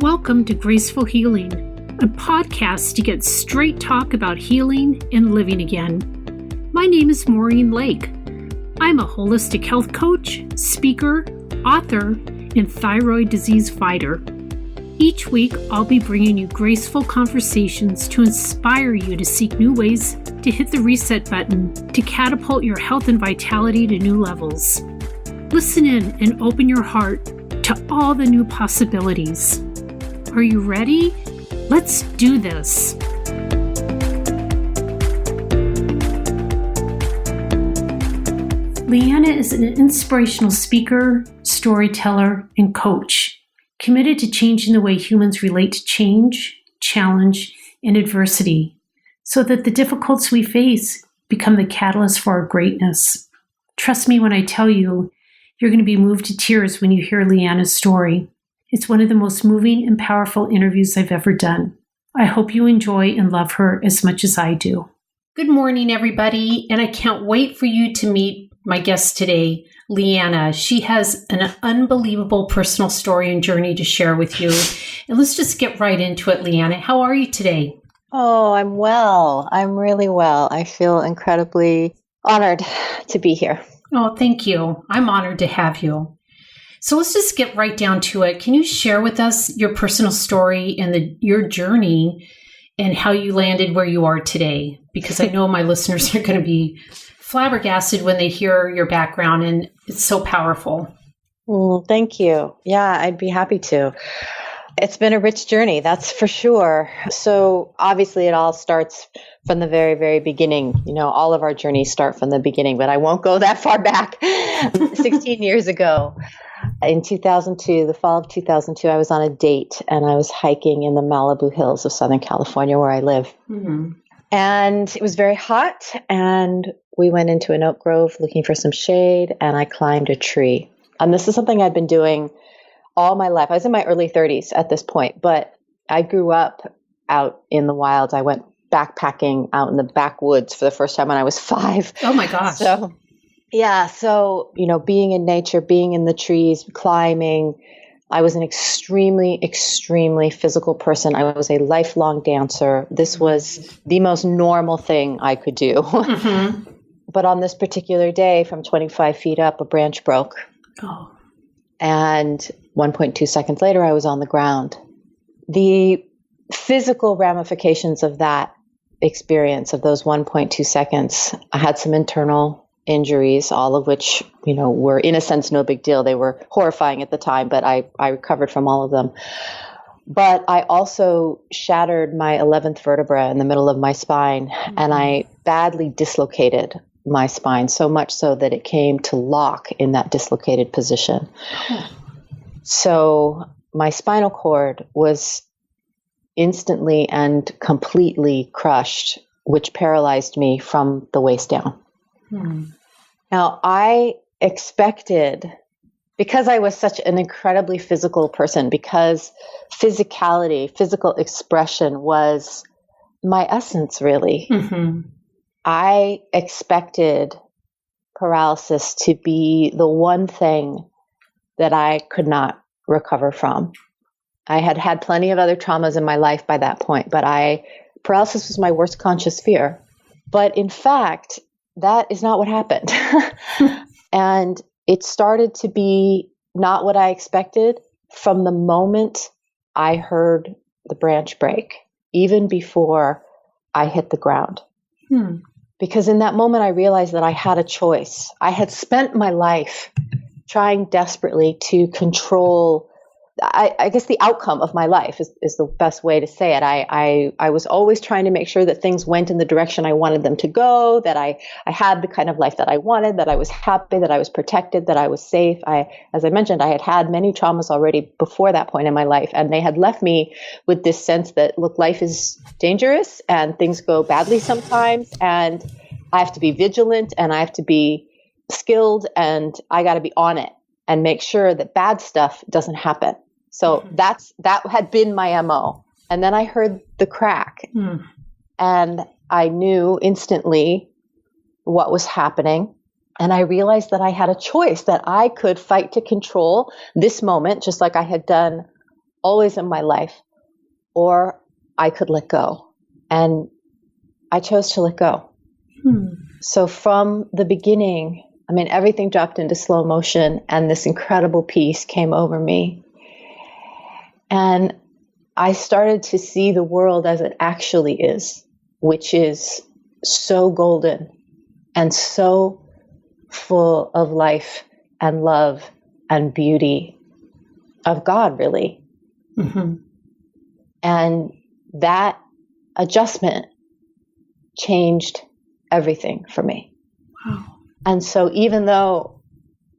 Welcome to Graceful Healing, a podcast to get straight talk about healing and living again. My name is Maureen Lake. I'm a holistic health coach, speaker, author, and thyroid disease fighter. Each week, I'll be bringing you graceful conversations to inspire you to seek new ways to hit the reset button to catapult your health and vitality to new levels. Listen in and open your heart to all the new possibilities. Are you ready? Let's do this. Lyena is an inspirational speaker, storyteller, and coach, committed to changing the way humans relate to change, challenge, and adversity, so that the difficulties we face become the catalyst for our greatness. Trust me when I tell you, you're going to be moved to tears when you hear Lyena's story. It's one of the most moving and powerful interviews I've ever done. I hope you enjoy and love her as much as I do. Good morning, everybody, and I can't wait for you to meet my guest today, Lyena. She has an unbelievable personal story and journey to share with you. And let's just get right into it, Lyena. How are you today? Oh, I'm well. I'm really well. I feel incredibly honored to be here. Oh, thank you. I'm honored to have you. So let's just get right down to it. Can you share with us your personal story and your journey and how you landed where you are today? Because I know my listeners are going to be flabbergasted when they hear your background, and it's so powerful. Thank you. Yeah, I'd be happy to. It's been a rich journey, that's for sure. So obviously it all starts from the very, very beginning. You know, all of our journeys start from the beginning, but I won't go that far back. 16 years ago, in 2002, the fall of 2002, I was on a date and I was hiking in the Malibu hills of Southern California where I live. Mm-hmm. And it was very hot, and we went into an oak grove looking for some shade, and I climbed a tree. And this is something I'd been doing all my life. I was in my early 30s at this point, but I grew up out in the wilds. I went backpacking out in the backwoods for the first time when I was 5. Oh my gosh. So, you know, being in nature, being in the trees, climbing. I was an extremely, extremely physical person. I was a lifelong dancer. This was the most normal thing I could do. Mm-hmm. But on this particular day, from 25 feet up, a branch broke. Oh. And 1.2 seconds later, I was on the ground. The physical ramifications of that experience, of those 1.2 seconds, I had some internal injuries, all of which, you know, were in a sense no big deal. They were horrifying at the time, but I recovered from all of them. But I also shattered my 11th vertebra in the middle of my spine, and I badly dislocated my spine, so much so that it came to lock in that dislocated position. So my spinal cord was instantly and completely crushed, which paralyzed me from the waist down. Now, I expected, because I was such an incredibly physical person, because physicality, physical expression was my essence, really. Mm-hmm. I expected paralysis to be the one thing that I could not recover from. I had had plenty of other traumas in my life by that point, but paralysis was my worst conscious fear. But in fact, that is not what happened. And it started to be not what I expected from the moment I heard the branch break, even before I hit the ground. Because in that moment, I realized that I had a choice. I had spent my life trying desperately to control, I guess the outcome of my life is the best way to say it. I was always trying to make sure that things went in the direction I wanted them to go, that I had the kind of life that I wanted, that I was happy, that I was protected, that I was safe. As I mentioned, I had many traumas already before that point in my life, and they had left me with this sense that, look, life is dangerous and things go badly sometimes, and I have to be vigilant and I have to be skilled and I got to be on it and make sure that bad stuff doesn't happen. So that had been my MO. And then I heard the crack and I knew instantly what was happening. And I realized that I had a choice, that I could fight to control this moment, just like I had done always in my life, or I could let go. And I chose to let go. So from the beginning, I mean, everything dropped into slow motion and this incredible peace came over me. And I started to see the world as it actually is, which is so golden and so full of life and love and beauty of God, really. Mm-hmm. And that adjustment changed everything for me. Wow. And so even though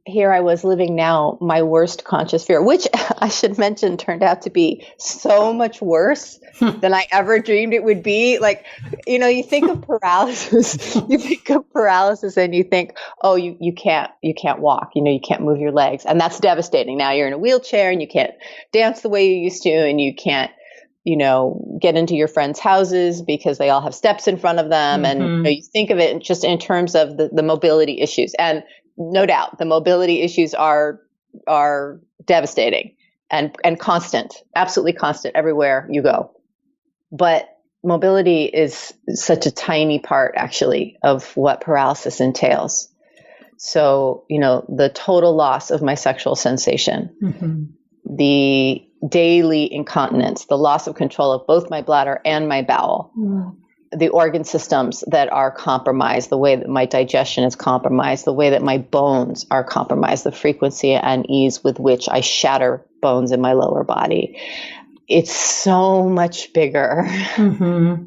here I was living now my worst conscious fear, which I should mention turned out to be so much worse than I ever dreamed it would be. Like, you think of paralysis, and you think, oh, you can't walk, you can't move your legs. And that's devastating. Now you're in a wheelchair and you can't dance the way you used to, and you can't, get into your friends' houses because they all have steps in front of them. Mm-hmm. And you think of it just in terms of the mobility issues. And no doubt, the mobility issues are devastating and constant, absolutely constant everywhere you go. But mobility is such a tiny part, actually, of what paralysis entails. So, the total loss of my sexual sensation, mm-hmm. the daily incontinence, the loss of control of both my bladder and my bowel, the organ systems that are compromised, the way that my digestion is compromised, the way that my bones are compromised, the frequency and ease with which I shatter bones in my lower body. It's so much bigger. Mm-hmm.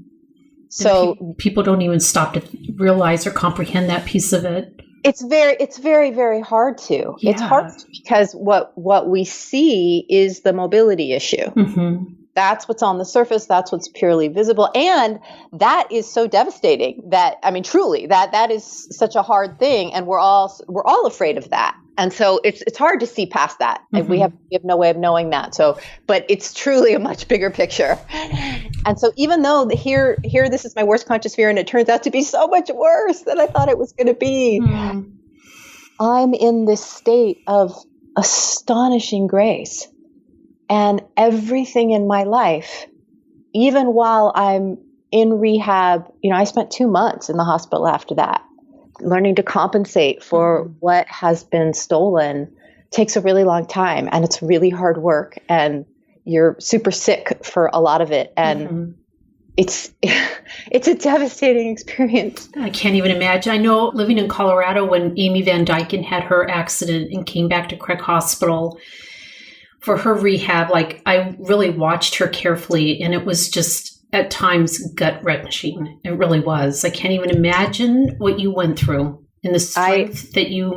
So people don't even stop to realize or comprehend that piece of it. It's very, very hard to. Yeah. It's hard because what we see is the mobility issue. Mm-hmm. That's what's on the surface. That's what's purely visible. And that is so devastating truly, that is such a hard thing. And we're all afraid of that. And so it's hard to see past that. Mm-hmm. We have no way of knowing that. So, but it's truly a much bigger picture. And so even though here, this is my worst conscious fear, and it turns out to be so much worse than I thought it was going to be, I'm in this state of astonishing grace. And everything in my life, even while I'm in rehab, I spent 2 months in the hospital after that, learning to compensate for what has been stolen takes a really long time, and it's really hard work, and you're super sick for a lot of it. And it's a devastating experience. I can't even imagine. I know living in Colorado when Amy Van Dyken had her accident and came back to Craig Hospital for her rehab, I really watched her carefully, and it was just at times gut-wrenching. It really was. I can't even imagine what you went through and the strength that you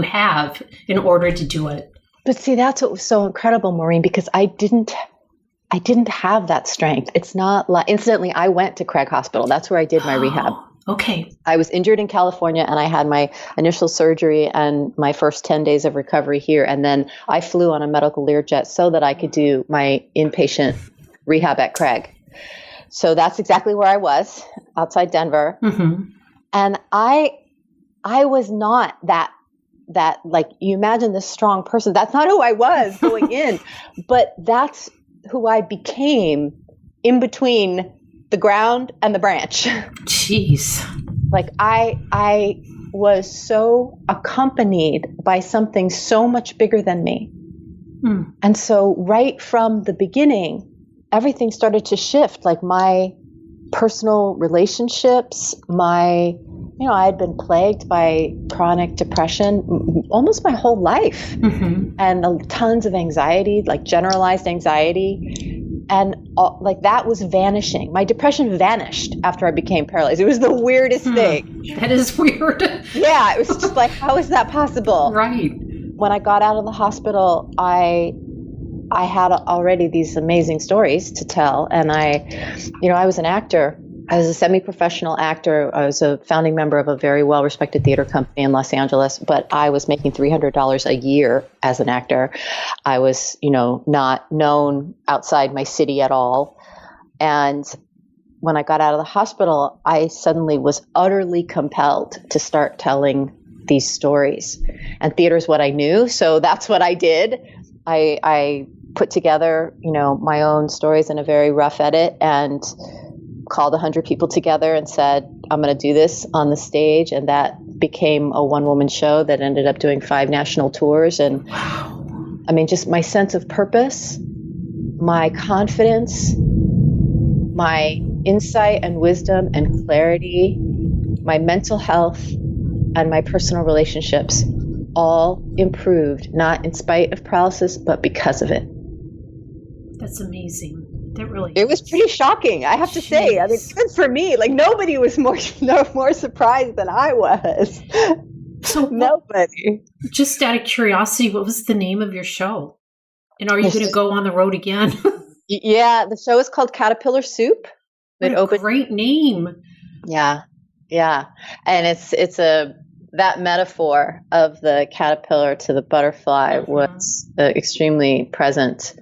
have in order to do it. But see, that's what was so incredible, Maureen, because I didn't have that strength. It's not like, incidentally, I went to Craig Hospital. That's where I did my rehab. Okay. I was injured in California, and I had my initial surgery and my first 10 days of recovery here. And then I flew on a medical Learjet so that I could do my inpatient rehab at Craig. So that's exactly where I was, outside Denver. Mm-hmm. And I was not that like, you imagine this strong person. That's not who I was going in, but that's who I became in between the ground and the branch. Jeez. Like I was so accompanied by something so much bigger than me. And so right from the beginning, everything started to shift. Like my personal relationships, I had been plagued by chronic depression almost my whole life, and tons of anxiety, like generalized anxiety. And that was vanishing. My depression vanished after I became paralyzed. It was the weirdest thing. That is weird. Yeah, it was just like, how is that possible? Right. When I got out of the hospital, I had already these amazing stories to tell. And I was an actor. I was a semi-professional actor. I was a founding member of a very well-respected theater company in Los Angeles, but I was making $300 a year as an actor. I was, not known outside my city at all. And when I got out of the hospital, I suddenly was utterly compelled to start telling these stories. And theater is what I knew, so that's what I did. I put together, my own stories in a very rough edit and called 100 people together and said, I'm going to do this on the stage. And that became a one-woman show that ended up doing 5 national tours. And just my sense of purpose, my confidence, my insight and wisdom and clarity, my mental health, and my personal relationships all improved, not in spite of paralysis, but because of it. That's amazing. That really It was pretty shocking, I have to say. I mean, even for me, like nobody was more surprised than I was. So nobody. Just out of curiosity, what was the name of your show? And are you going to go on the road again? Yeah, the show is called Caterpillar Soup. Great name. Yeah. And it's that metaphor of the caterpillar to the butterfly was extremely present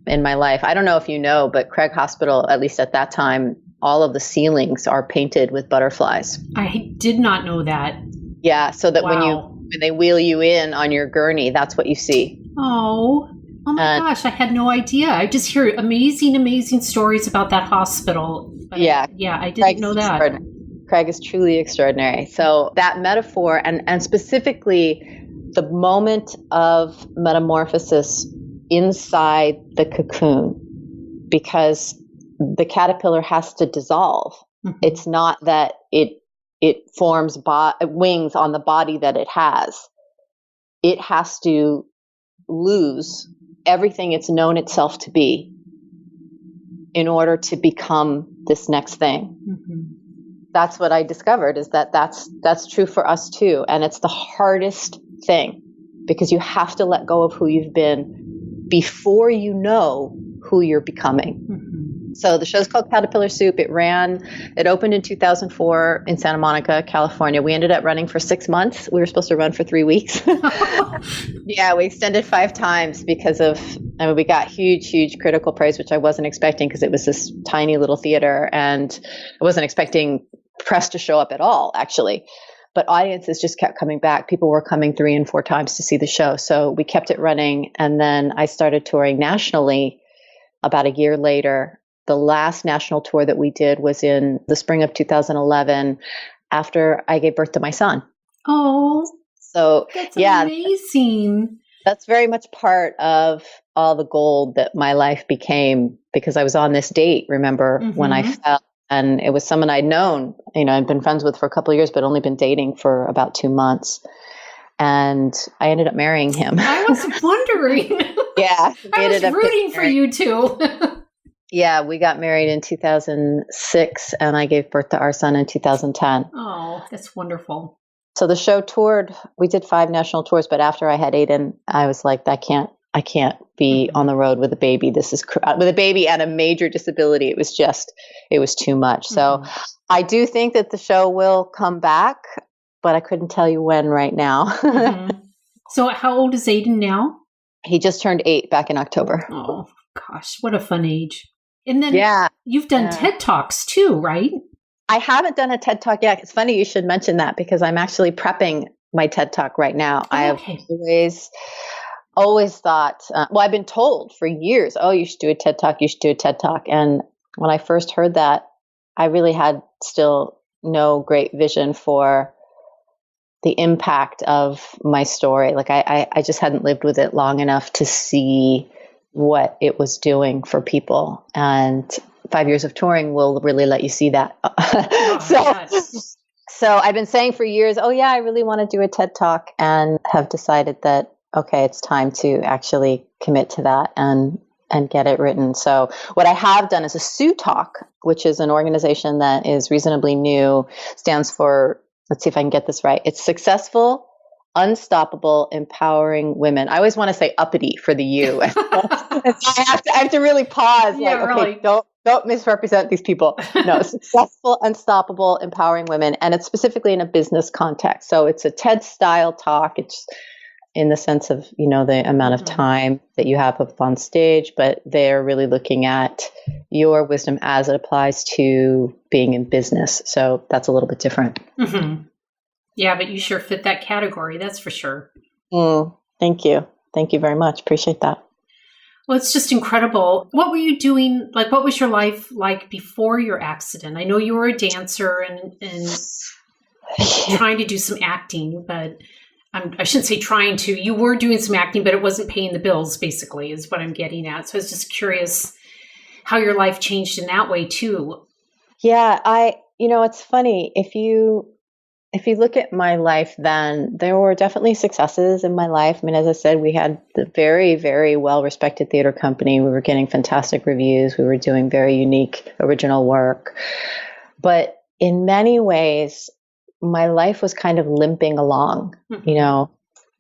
in my life. I don't know if you know, but Craig Hospital, at least at that time, all of the ceilings are painted with butterflies. I did not know that. Yeah, so that when they wheel you in on your gurney, that's what you see. Oh my gosh, I had no idea. I just hear amazing stories about that hospital. But I didn't know that. Craig is truly extraordinary. So that metaphor and specifically the moment of metamorphosis inside the cocoon, because the caterpillar has to dissolve. Mm-hmm. It's not that it forms wings on the body that it has. It has to lose everything it's known itself to be in order to become this next thing. Mm-hmm. That's what I discovered, is that's true for us too. And it's the hardest thing, because you have to let go of who you've been before you know who you're becoming. Mm-hmm. So the show's called Caterpillar Soup. It opened in 2004 in Santa Monica, California. We ended up running for 6 months. We were supposed to run for 3 weeks. Yeah, we extended 5 times because we got huge critical praise, which I wasn't expecting, because it was this tiny little theater, and I wasn't expecting press to show up at all, actually. But audiences just kept coming back. People were coming 3 and 4 times to see the show. So we kept it running. And then I started touring nationally about a year later. The last national tour that we did was in the spring of 2011, after I gave birth to my son. Oh, so that's amazing. That's very much part of all the gold that my life became, because I was on this date, remember, when I fell. And it was someone I'd known, I'd been friends with for a couple of years, but only been dating for about 2 months. And I ended up marrying him. I was wondering. Yeah. I was rooting for you two. Yeah, we got married in 2006, and I gave birth to our son in 2010. Oh, that's wonderful. So the show toured. We did 5 national tours, but after I had Aiden, I was like, I can't be on the road with a baby. This is with a baby and a major disability. It was too much. So I do think that the show will come back, but I couldn't tell you when right now. So how old is Aiden now? He just turned 8 back in October. Oh gosh, what a fun age. And then you've done TED Talks too, right? I haven't done a TED Talk yet. It's funny you should mention that, because I'm actually prepping my TED Talk right now. I have always thought, I've been told for years, you should do a TED Talk, you should do a TED Talk. And when I first heard that, I really had still no great vision for the impact of my story. Like I just hadn't lived with it long enough to see what it was doing for people. And 5 years of touring will really let you see that. So I've been saying for years, I really want to do a TED Talk, and have decided that, okay, it's time to actually commit to that and get it written. So what I have done is a Sue Talk, which is an organization that is reasonably new, stands for, let's see if I can get this right. It's Successful, Unstoppable, Empowering Women. I always want to say uppity for the U. I have to really pause. Yeah, really. Don't misrepresent these people. No, Successful, Unstoppable, Empowering Women. And it's specifically in a business context. So it's a TED style talk. It's in the sense of, the amount of time that you have up on stage, but they're really looking at your wisdom as it applies to being in business. So that's a little bit different. Mm-hmm. Yeah, but you sure fit that category. That's for sure. Thank you. Thank you very much. Appreciate that. Well, it's just incredible. What were you doing? Like, what was your life like before your accident? I know you were a dancer and trying to do some acting, but I shouldn't say trying to. You were doing some acting, but it wasn't paying the bills, basically, is what I'm getting at. So I was just curious how your life changed in that way, too. Yeah, it's funny. If you look at my life then, there were definitely successes in my life. I mean, as I said, we had the very, very well-respected theater company. We were getting fantastic reviews. We were doing very unique, original work. But in many ways, my life was kind of limping along. Mm-hmm.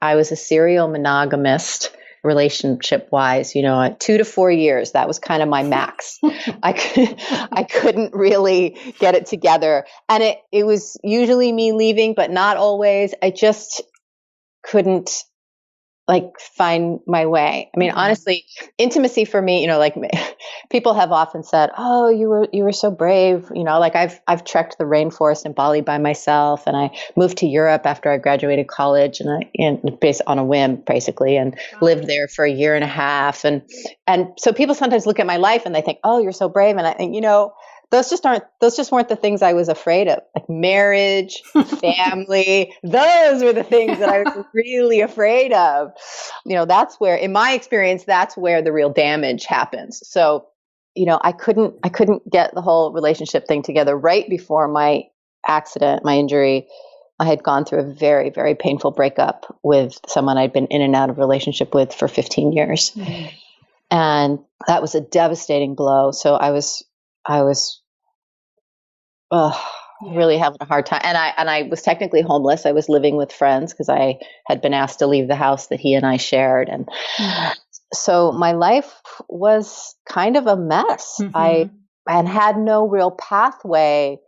I was a serial monogamist relationship wise, 2 to 4 years. That was kind of my max. I couldn't really get it together. And it was usually me leaving, but not always. I just couldn't find my way. I mean, honestly, intimacy for me, people have often said, "Oh, you were so brave." I've trekked the rainforest in Bali by myself, and I moved to Europe after I graduated college, and based on a whim, basically, and lived there for a year and a half. And so people sometimes look at my life and they think, "Oh, you're so brave," and I think, those just weren't the things I was afraid of. Like marriage, family, those were the things that I was really afraid of. That's where, in my experience, that's where the real damage happens. So, I couldn't get the whole relationship thing together. Right before my accident, my injury, I had gone through a very, very painful breakup with someone I'd been in and out of relationship with for 15 years. Mm-hmm. And that was a devastating blow. So I was really having a hard time. And I was technically homeless. I was living with friends because I had been asked to leave the house that he and I shared. And so my life was kind of a mess. Mm-hmm. I had no real pathway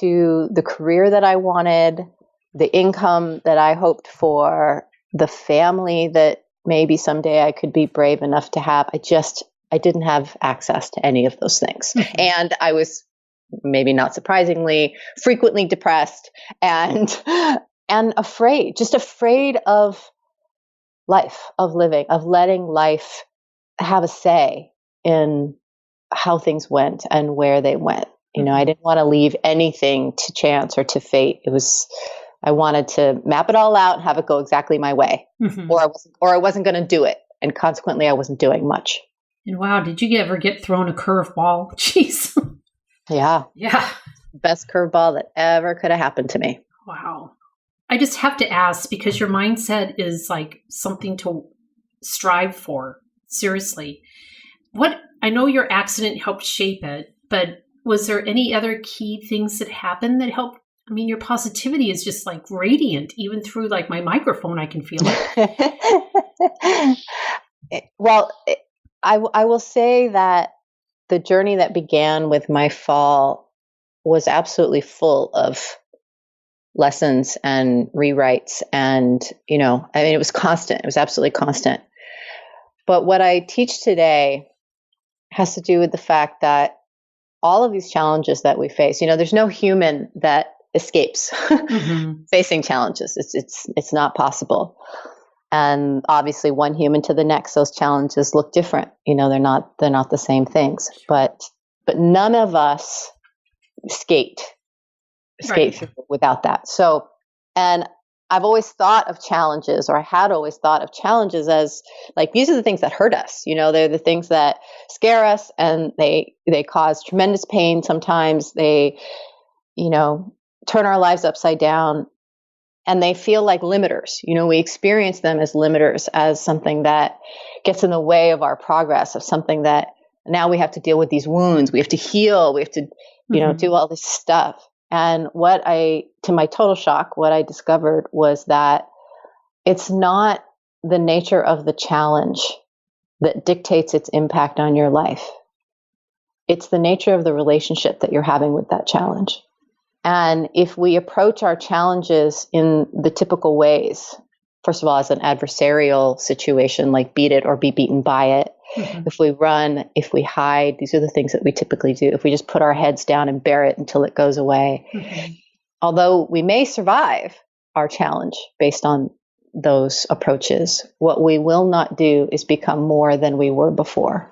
to the career that I wanted, the income that I hoped for, the family that maybe someday I could be brave enough to have. I didn't have access to any of those things. Mm-hmm. And I was, maybe not surprisingly, frequently depressed and afraid of life, of living, of letting life have a say in how things went and where they went. I didn't want to leave anything to chance or to fate. I wanted to map it all out and have it go exactly my way, mm-hmm. or I wasn't going to do it. And consequently, I wasn't doing much. And wow, did you ever get thrown a curveball? Jeez. Yeah. Best curveball that ever could have happened to me. Wow. I just have to ask, because your mindset is like something to strive for. Seriously. I know your accident helped shape it, but was there any other key things that happened that helped? I mean, your positivity is just like radiant, even through like my microphone, I can feel it. Well, I will say that the journey that began with my fall was absolutely full of lessons and rewrites. And, it was constant. It was absolutely constant. But what I teach today has to do with the fact that all of these challenges that we face, there's no human that escapes mm-hmm. facing challenges. It's not possible. And obviously one human to the next, those challenges look different. They're not the same things, but none of us escaped right. without that. So, and I've always thought of challenges, or I had always thought of challenges as like, these are the things that hurt us. They're the things that scare us, and they cause tremendous pain. Sometimes they, turn our lives upside down. And they feel like limiters. We experience them as limiters, as something that gets in the way of our progress, of something that now we have to deal with these wounds. We have to heal. We have to, mm-hmm. do all this stuff. And to my total shock, what I discovered was that it's not the nature of the challenge that dictates its impact on your life. It's the nature of the relationship that you're having with that challenge. And if we approach our challenges in the typical ways, first of all, as an adversarial situation, like beat it or be beaten by it. Mm-hmm. If we run, if we hide, these are the things that we typically do. If we just put our heads down and bear it until it goes away. Mm-hmm. Although we may survive our challenge based on those approaches. What we will not do is become more than we were before.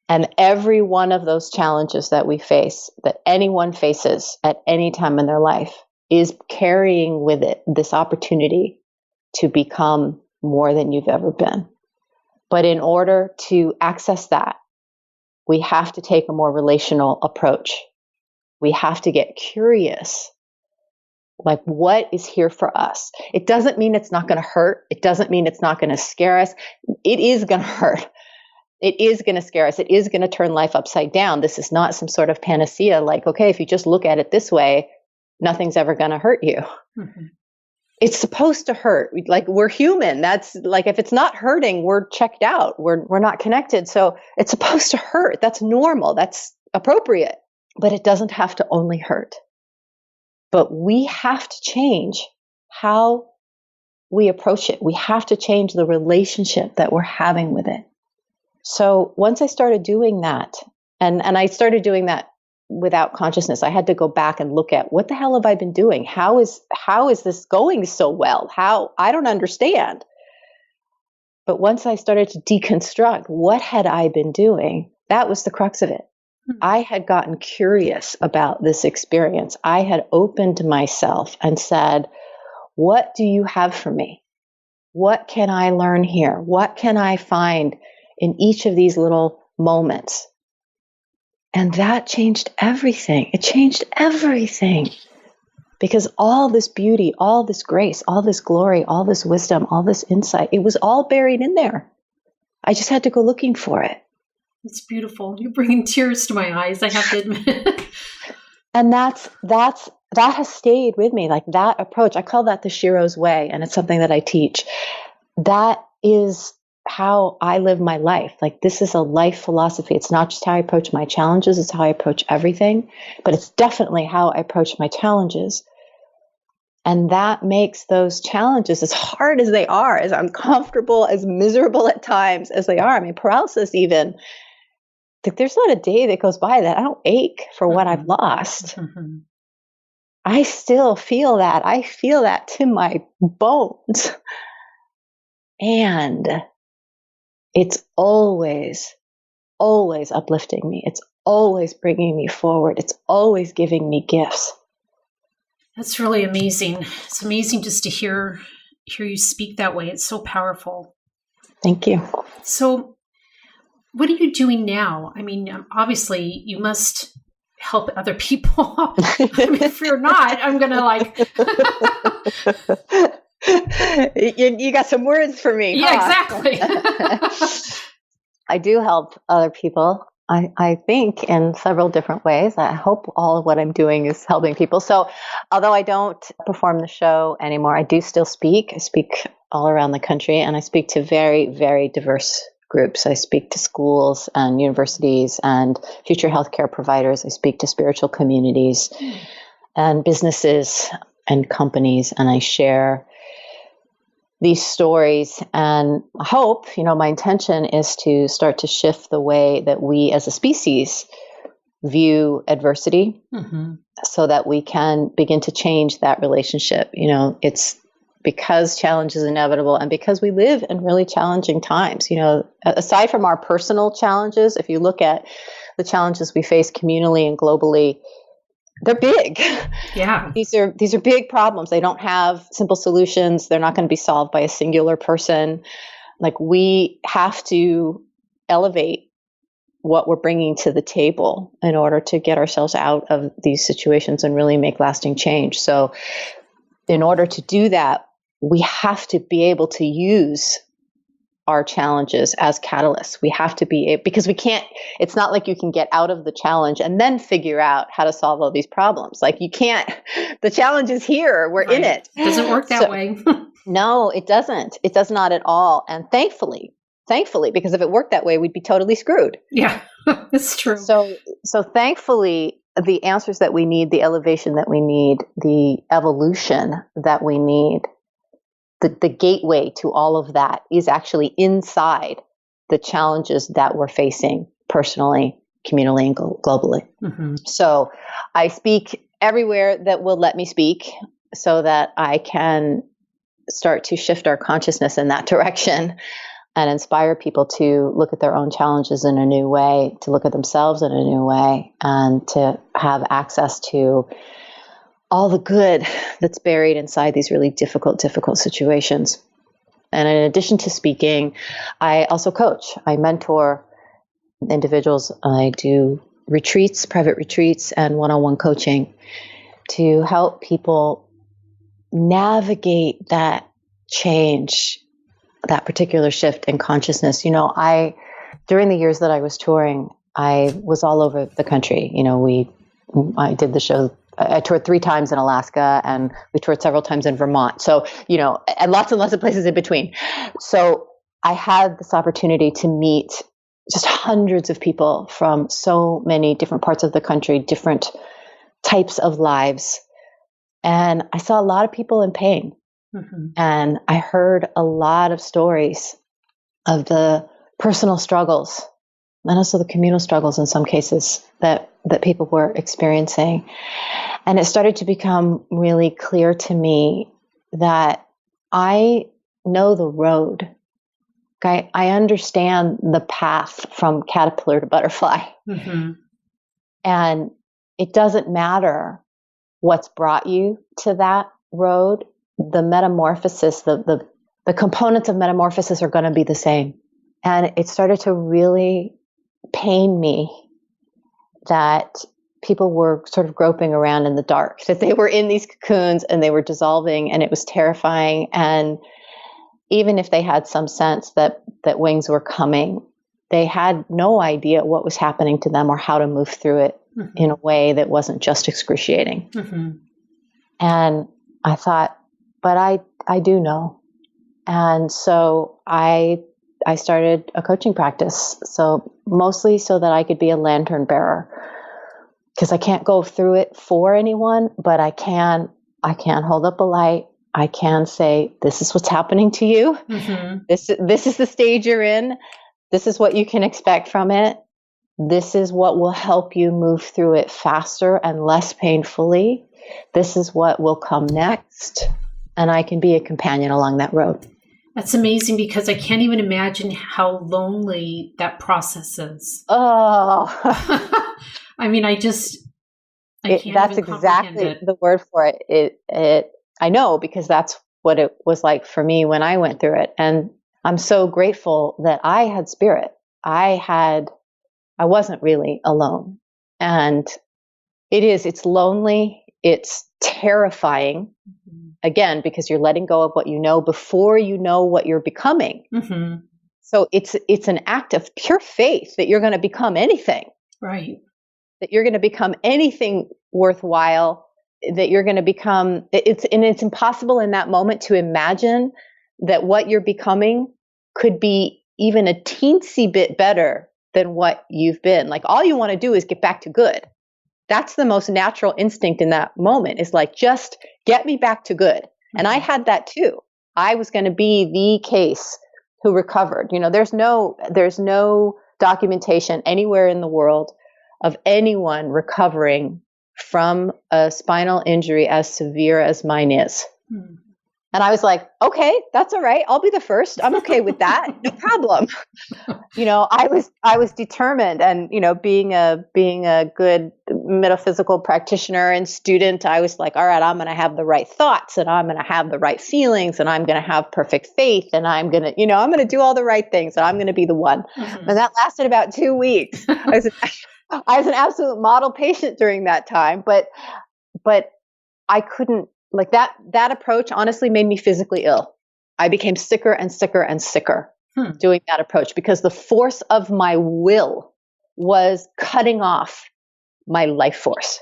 And every one of those challenges that we face, that anyone faces at any time in their life, is carrying with it this opportunity to become more than you've ever been. But in order to access that, we have to take a more relational approach. We have to get curious. Like, what is here for us? It doesn't mean it's not going to hurt. It doesn't mean it's not going to scare us. It is going to hurt. It is going to scare us. It is going to turn life upside down. This is not some sort of panacea like, okay, if you just look at it this way, nothing's ever going to hurt you. Mm-hmm. It's supposed to hurt. Like, we're human. That's like, if it's not hurting, we're checked out. We're not connected. So it's supposed to hurt. That's normal. That's appropriate. But it doesn't have to only hurt. But we have to change how we approach it. We have to change the relationship that we're having with it. So once I started doing that, and I started doing that without consciousness, I had to go back and look at, what the hell have I been doing? How is this going so well? I don't understand. But once I started to deconstruct, what had I been doing? That was the crux of it. I had gotten curious about this experience. I had opened myself and said, what do you have for me? What can I learn here? What can I find in each of these little moments? And that changed everything. It changed everything. Because all this beauty, all this grace, all this glory, all this wisdom, all this insight, it was all buried in there. I just had to go looking for it. It's beautiful. You're bringing tears to my eyes, I have to admit. And that has stayed with me. Like, that approach, I call that the Shiro's way, and it's something that I teach. That is how I live my life. Like, this is a life philosophy. It's not just how I approach my challenges, it's how I approach everything, but it's definitely how I approach my challenges. And that makes those challenges, as hard as they are, as uncomfortable, as miserable at times as they are. I mean, paralysis even, there's not a day that goes by that I don't ache for what I've lost. Mm-hmm. I still feel that. I feel that to my bones. And it's always, always uplifting me. It's always bringing me forward. It's always giving me gifts. That's really amazing. It's amazing just to hear you speak that way. It's so powerful. Thank you. So what are you doing now? I mean, obviously you must help other people. I mean, if you're not, I'm going to You got some words for me. Yeah, huh? Exactly. I do help other people. I think in several different ways. I hope all of what I'm doing is helping people. So although I don't perform the show anymore, I do still speak. I speak all around the country, and I speak to very, very diverse groups. I speak to schools and universities and future healthcare providers. I speak to spiritual communities and businesses and companies, and I share these stories, and I hope, my intention is to start to shift the way that we as a species view adversity, mm-hmm. so that we can begin to change that relationship. It's because challenge is inevitable, and because we live in really challenging times. Aside from our personal challenges, if you look at the challenges we face communally and globally, they're big. Yeah. These are big problems. They don't have simple solutions. They're not going to be solved by a singular person. Like, we have to elevate what we're bringing to the table in order to get ourselves out of these situations and really make lasting change. So in order to do that, we have to be able to use our challenges as catalysts. We have to be, because it's not like you can get out of the challenge and then figure out how to solve all these problems. Like, you can't, the challenge is here, we're in it. It doesn't work that way. No, it doesn't. It does not at all. And thankfully, because if it worked that way, we'd be totally screwed. Yeah, it's true. So thankfully, the answers that we need, the elevation that we need, the evolution that we need, the gateway to all of that is actually inside the challenges that we're facing personally, communally, and globally. Mm-hmm. So I speak everywhere that will let me speak, so that I can start to shift our consciousness in that direction and inspire people to look at their own challenges in a new way, to look at themselves in a new way, and to have access to all the good that's buried inside these really difficult situations. And in addition to speaking, I also coach. I mentor individuals. I do retreats, private retreats, and one-on-one coaching to help people navigate that change, that particular shift in consciousness. During the years that I was touring, I was all over the country. I did the show. I toured 3 times in Alaska, and we toured several times in Vermont. So, and lots of places in between. So I had this opportunity to meet just hundreds of people from so many different parts of the country, different types of lives. And I saw a lot of people in pain. Mm-hmm. And I heard a lot of stories of the personal struggles and also the communal struggles in some cases that people were experiencing. And it started to become really clear to me that I know the road. I understand the path from caterpillar to butterfly. Mm-hmm. And it doesn't matter what's brought you to that road. The metamorphosis, the components of metamorphosis are going to be the same. And it started to really pain me that people were sort of groping around in the dark, that they were in these cocoons and they were dissolving, and it was terrifying. And even if they had some sense that wings were coming, they had no idea what was happening to them or how to move through it mm-hmm. in a way that wasn't just excruciating. Mm-hmm. And I thought, but I do know. And so I started a coaching practice. So mostly so that I could be a lantern bearer, because I can't go through it for anyone, but I can hold up a light. I can say, this is what's happening to you. Mm-hmm. This is the stage you're in. This is what you can expect from it. This is what will help you move through it faster and less painfully. This is what will come next. And I can be a companion along that road. That's amazing, because I can't even imagine how lonely that process is. Oh, I mean, I can't. That's even exactly the word for it. I know, because that's what it was like for me when I went through it. And I'm so grateful that I had spirit. I wasn't really alone. And it's lonely. It's terrifying. Mm-hmm. Again, because you're letting go of what you know before you know what you're becoming. Mm-hmm. So it's an act of pure faith that you're going to become anything. Right. That you're going to become anything worthwhile, that you're going to become, it's impossible in that moment to imagine that what you're becoming could be even a teensy bit better than what you've been. Like, all you want to do is get back to good. That's the most natural instinct in that moment, is like, just get me back to good. Mm-hmm. And I had that too. I was going to be the case who recovered. There's no documentation anywhere in the world of anyone recovering from a spinal injury as severe as mine is. Hmm. And I was like, okay, that's all right. I'll be the first. I'm okay with that. No problem. I was determined, and, being a good metaphysical practitioner and student, I was like, all right, I'm going to have the right thoughts, and I'm going to have the right feelings, and I'm going to have perfect faith, and I'm going to, I'm going to do all the right things, and I'm going to be the one. Mm-hmm. And that lasted about 2 weeks. I was an absolute model patient during that time, but I couldn't, like, that approach honestly made me physically ill. I became sicker and sicker and sicker doing that approach, because the force of my will was cutting off my life force.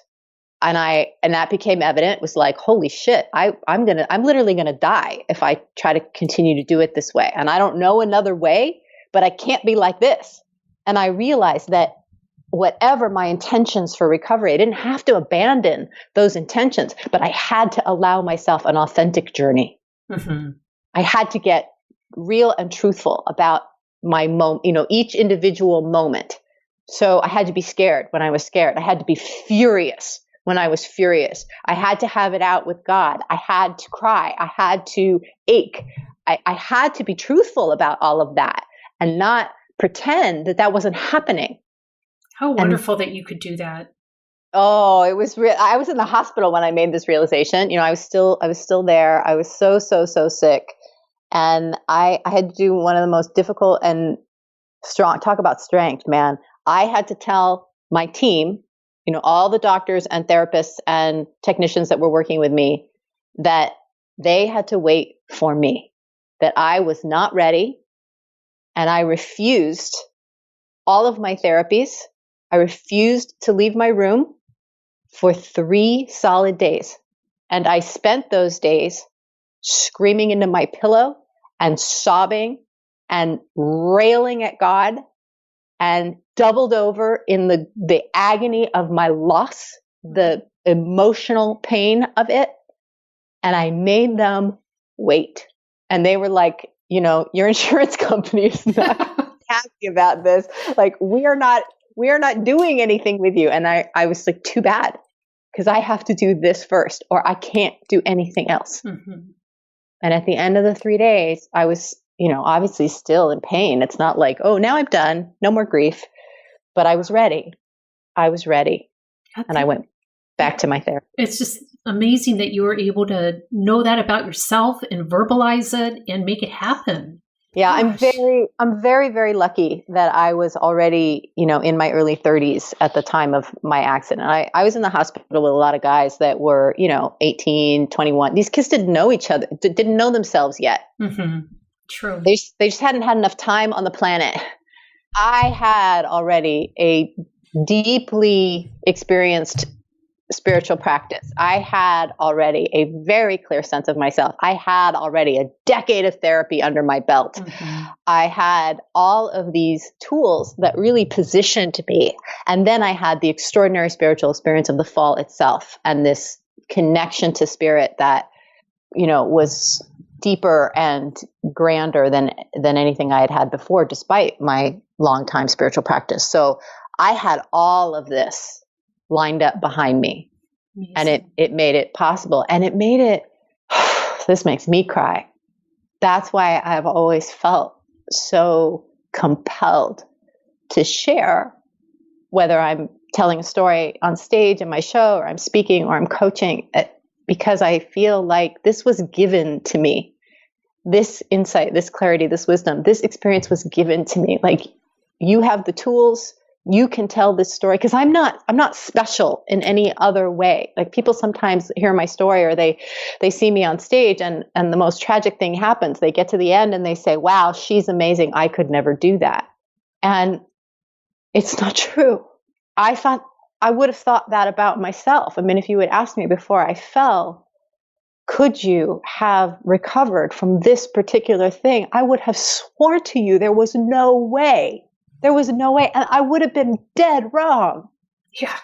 And that became evident. It was like, holy shit, I'm literally going to die if I try to continue to do it this way. And I don't know another way, but I can't be like this. And I realized that whatever my intentions for recovery, I didn't have to abandon those intentions, but I had to allow myself an authentic journey. Mm-hmm. I had to get real and truthful about my each individual moment. So I had to be scared when I was scared. I had to be furious when I was furious. I had to have it out with God. I had to cry. I had to ache. I had to be truthful about all of that and not pretend that that wasn't happening. How wonderful that you could do that. Oh, it was real. I was in the hospital when I made this realization. You know, I was still there. I was so sick. And I had to do one of the most difficult and strong, talk about strength, man. I had to tell my team, you know, all the doctors and therapists and technicians that were working with me, that they had to wait for me, that I was not ready. And I refused all of my therapies. I refused to leave my room for 3 solid days. And I spent those days screaming into my pillow and sobbing and railing at God and doubled over in the agony of my loss, the emotional pain of it. And I made them wait. And they were like, you know, your insurance company is not happy about this. Like, we are not doing anything with you. And I was like, too bad, because I have to do this first or I can't do anything else. Mm-hmm. And at the end of the 3 days, I was, you know, obviously still in pain. It's not like, oh, now I'm done. No more grief. But I was ready. And I went back to my therapist. It's just amazing that you were able to know that about yourself and verbalize it and make it happen. Yeah, gosh. I'm very, very lucky that I was already, you know, in my early 30s at the time of my accident. I was in the hospital with a lot of guys that were, you know, 18, 21. These kids didn't know each other, didn't know themselves yet. Mm-hmm. True. They just hadn't had enough time on the planet. I had already a deeply experienced spiritual practice. I had already a very clear sense of myself. I had already a decade of therapy under my belt. Mm-hmm. I had all of these tools that really positioned me. And then I had the extraordinary spiritual experience of the fall itself and this connection to spirit that, you know, was deeper and grander than anything I had had before, despite my longtime spiritual practice. So I had all of this lined up behind me. Amazing. And it made it possible. And it made it, this makes me cry. That's why I've always felt so compelled to share, whether I'm telling a story on stage in my show or I'm speaking or I'm coaching, because I feel like this was given to me. This insight, this clarity, this wisdom, this experience was given to me. Like, you have the tools. You can tell this story, because I'm not special in any other way. Like, people sometimes hear my story or they see me on stage and the most tragic thing happens. They get to the end and they say, wow, she's amazing. I could never do that. And it's not true. I would have thought that about myself. I mean, if you had asked me before I fell, could you have recovered from this particular thing? I would have sworn to you there was no way. There was no way. And I would have been dead wrong. Yeah.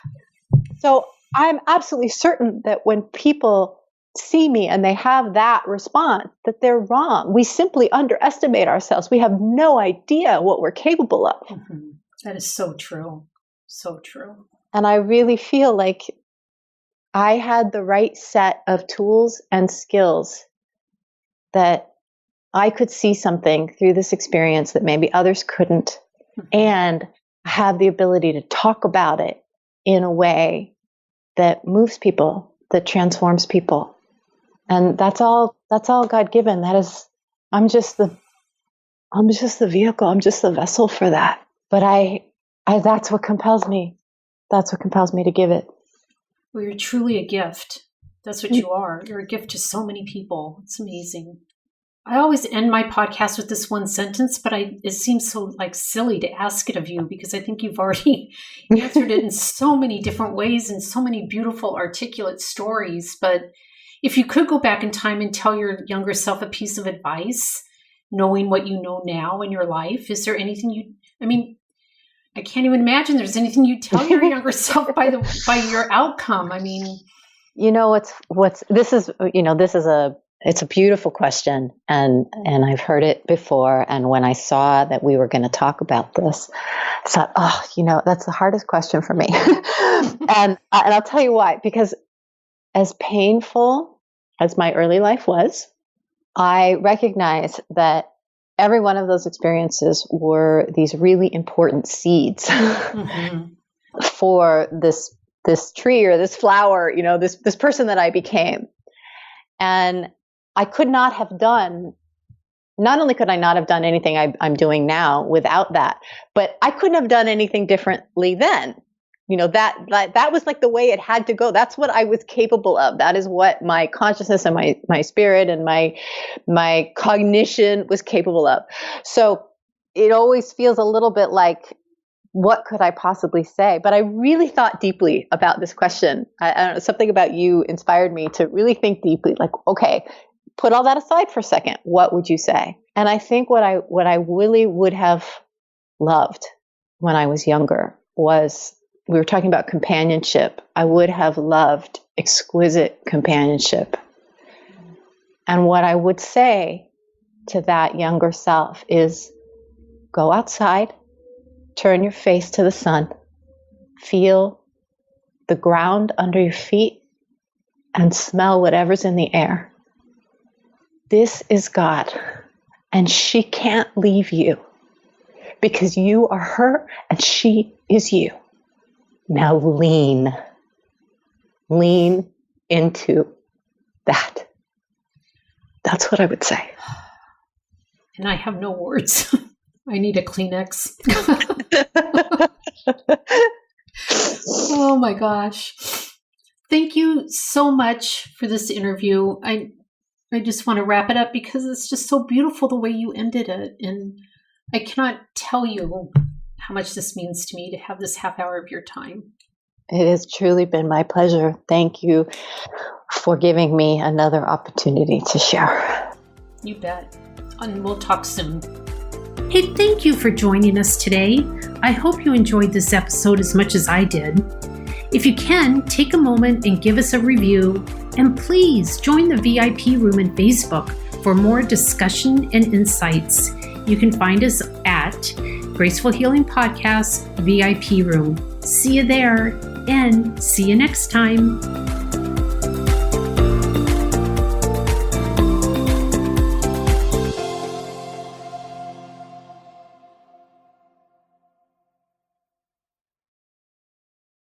So I'm absolutely certain that when people see me and they have that response, that they're wrong. We simply underestimate ourselves. We have no idea what we're capable of. Mm-hmm. That is so true. So true. And I really feel like I had the right set of tools and skills that I could see something through this experience that maybe others couldn't. And have the ability to talk about it in a way that moves people, that transforms people. And that's all God given. That is, I'm just the vehicle. I'm just the vessel for that. But I that's what compels me. That's what compels me to give it. Well, you're truly a gift. That's what you are. You're a gift to so many people. It's amazing. I always end my podcast with this one sentence, but it seems so like silly to ask it of you, because I think you've already answered it in so many different ways and so many beautiful, articulate stories. But if you could go back in time and tell your younger self a piece of advice, knowing what you know now in your life, is there anything I can't even imagine there's anything you'd tell your younger self by your outcome. I mean, it's a beautiful question. And I've heard it before. And when I saw that we were going to talk about this, I thought, that's the hardest question for me. And I'll tell you why. Because as painful as my early life was, I recognize that every one of those experiences were these really important seeds for this tree or this flower, this person that I became. And I could not have done, not only could I not have done anything I'm doing now without that, but I couldn't have done anything differently then. That was like the way it had to go. That's what I was capable of. That is what my consciousness and my spirit and my cognition was capable of. So it always feels a little bit like, what could I possibly say? But I really thought deeply about this question. I don't know, something about you inspired me to really think deeply, like, okay, put all that aside for a second. What would you say? And I think what I really would have loved when I was younger was, we were talking about companionship. I would have loved exquisite companionship. And what I would say to that younger self is, go outside, turn your face to the sun, feel the ground under your feet, and smell whatever's in the air. This is God, and she can't leave you because you are her and she is you. Now lean into that. That's what I would say. And I have no words. I need a Kleenex. Oh my gosh. Thank you so much for this interview. I just want to wrap it up because it's just so beautiful the way you ended it. And I cannot tell you how much this means to me to have this half hour of your time. It has truly been my pleasure. Thank you for giving me another opportunity to share. You bet. And we'll talk soon. Hey, thank you for joining us today. I hope you enjoyed this episode as much as I did. If you can, take a moment and give us a review. And please join the VIP room in Facebook for more discussion and insights. You can find us at Graceful Healing Podcast VIP room. See you there and see you next time.